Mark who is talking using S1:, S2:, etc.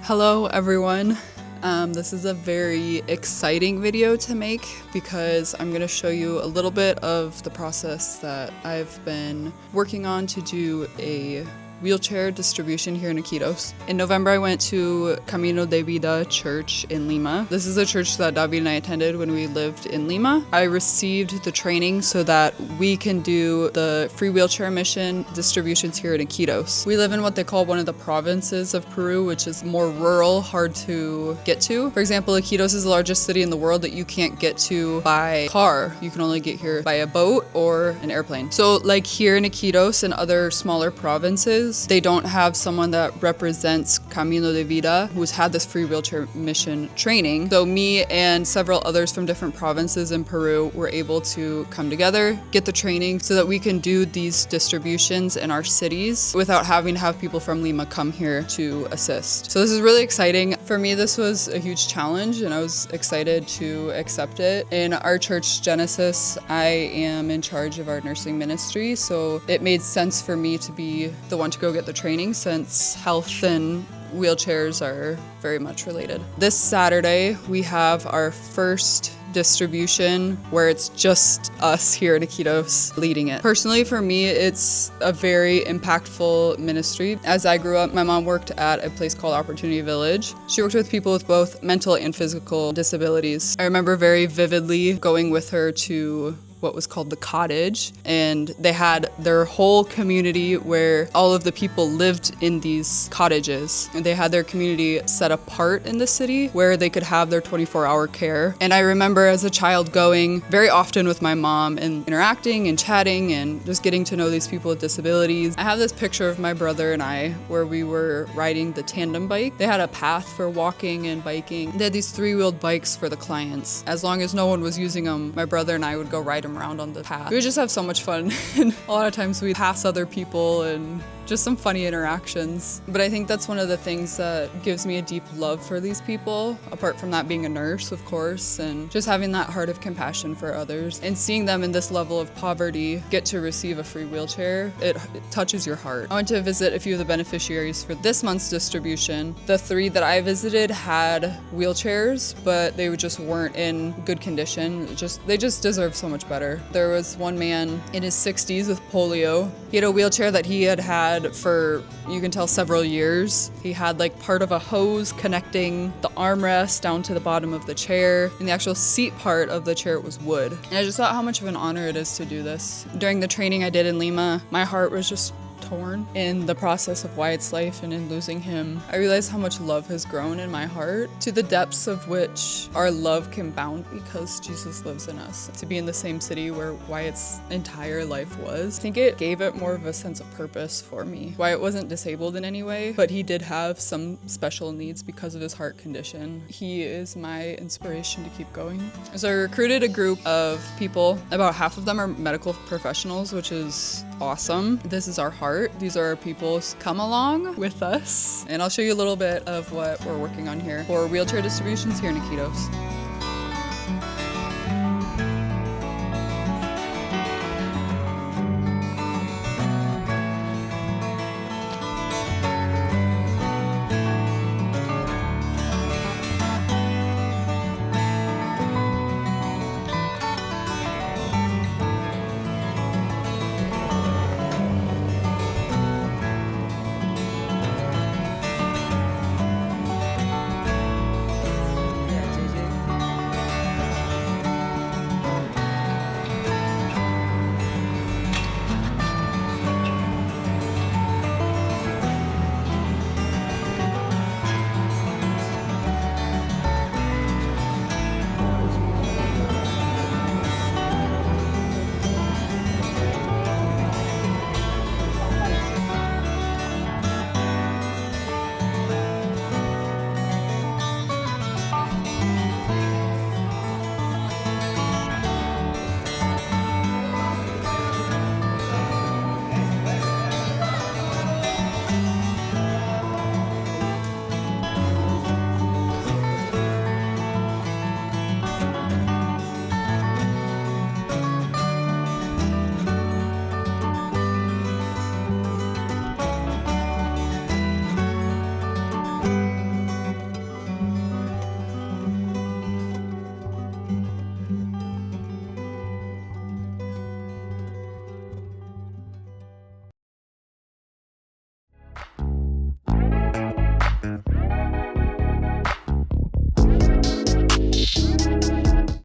S1: Hello everyone. This is a very exciting video to make because I'm going to show you a little bit of the process that I've been working on to do a wheelchair distribution here in Iquitos. In November, I went to Camino de Vida church in Lima. This is a church that David and I attended when we lived in Lima. I received the training so that we can do the free wheelchair mission distributions here in Iquitos. We live in what they call one of the provinces of Peru, which is more rural, hard to get to. For example, Iquitos is the largest city in the world that you can't get to by car. You can only get here by a boat or an airplane. So like here in Iquitos and other smaller provinces, they don't have someone that represents Camino de Vida who's had this free wheelchair mission training. So me and several others from different provinces in Peru were able to come together, get the training so that we can do these distributions in our cities without having to have people from Lima come here to assist. So this is really exciting. For me, this was a huge challenge and I was excited to accept it. In our church, Genesis, I am in charge of our nursing ministry. So it made sense for me to be the one to go get the training since health and wheelchairs are very much related. This Saturday, we have our first distribution where it's just us here at Iquitos leading it. Personally, for me, it's a very impactful ministry. As I grew up, my mom worked at a place called Opportunity Village. She worked with people with both mental and physical disabilities. I remember very vividly going with her to what was called the cottage, and they had their whole community where all of the people lived in these cottages, and they had their community set apart in the city where they could have their 24-hour care. And I remember as a child going very often with my mom and interacting and chatting and just getting to know these people with disabilities. I have this picture of my brother and I where we were riding the tandem bike. They had a path for walking and biking. They had these three-wheeled bikes for the clients. As long as no one was using them, my brother and I would go ride around on the path. We would just have so much fun. And a lot of times we'd pass other people and just some funny interactions. But I think that's one of the things that gives me a deep love for these people, apart from that being a nurse, of course, and just having that heart of compassion for others. And seeing them in this level of poverty get to receive a free wheelchair, it touches your heart. I went to visit a few of the beneficiaries for this month's distribution. The 3 that I visited had wheelchairs, but they just weren't in good condition. They just deserve so much better. There was one man in his 60s with polio. He had a wheelchair that he had for, you can tell, several years. He had like part of a hose connecting the armrest down to the bottom of the chair, and the actual seat part of the chair was wood. And I just thought how much of an honor it is to do this. During the training I did in Lima, my heart was just torn in the process of Wyatt's life and in losing him. I realized how much love has grown in my heart to the depths of which our love can bound because Jesus lives in us. To be in the same city where Wyatt's entire life was, I think it gave it more of a sense of purpose for me. Wyatt wasn't disabled in any way, but he did have some special needs because of his heart condition. He is my inspiration to keep going. So I recruited a group of people. About half of them are medical professionals, which is awesome. This is our heart. These are our people. Come along with us. And I'll show you a little bit of what we're working on here for wheelchair distributions here in Iquitos.